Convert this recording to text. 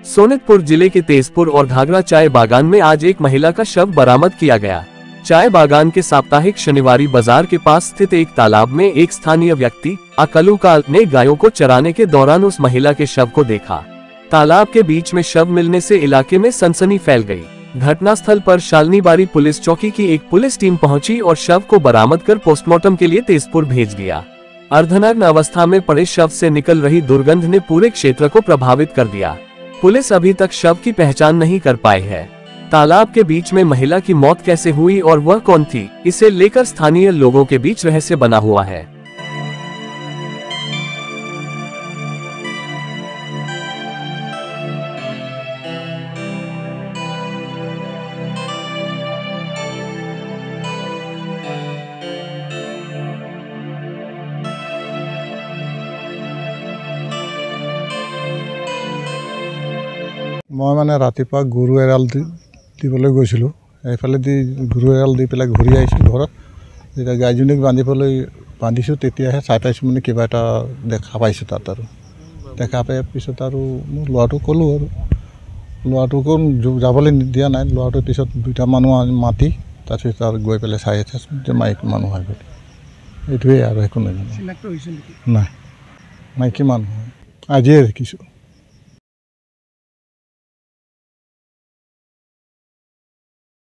सोनितपुर जिले के तेजपुर और घाघरा चाय बागान में आज एक महिला का शव बरामद किया गया। चाय बागान के साप्ताहिक शनिवारी बाजार के पास स्थित एक तालाब में एक स्थानीय व्यक्ति अकलूकाल ने गायों को चराने के दौरान उस महिला के शव को देखा। तालाब के बीच में शव मिलने से इलाके में सनसनी फैल गई। घटनास्थल पर शालनीबारी पुलिस चौकी की एक पुलिस टीम पहुंची और शव को बरामद कर पोस्टमार्टम के लिए तेजपुर भेज दिया। अर्धनग्न अवस्था में पड़े शव से निकल रही दुर्गंध ने पूरे क्षेत्र को प्रभावित कर दिया। पुलिस अभी तक शव की पहचान नहीं कर पाई है। तालाब के बीच में महिला की मौत कैसे हुई और वह कौन थी, इसे लेकर स्थानीय लोगों के बीच रहस्य बना हुआ है। मैं माने रातिपुवा गरु एराल दिबले गइसिलो एफाले दि गरु एराल दि पेला घुरी आइसिलो घरत जेटा गायजनीक बांधिছো तेतियाहे चाइ पाइছো माने किबा एटा देखा पाइছো तात आरो देखा पाइ पिছত आरो मोर लुआटो कलो आरो लुआटोको जाबले दिया नाइ लुआटो पिছত दुटा मानु माति तारपिছত आरो गय पेले चाइ আছে जे माइक मानु হয় বলে এটুৱে আৰু একো নাই চিনাক্ত হৈছে নেকি নাই মাইকি মানুহ আজিয়ে দেখিছো।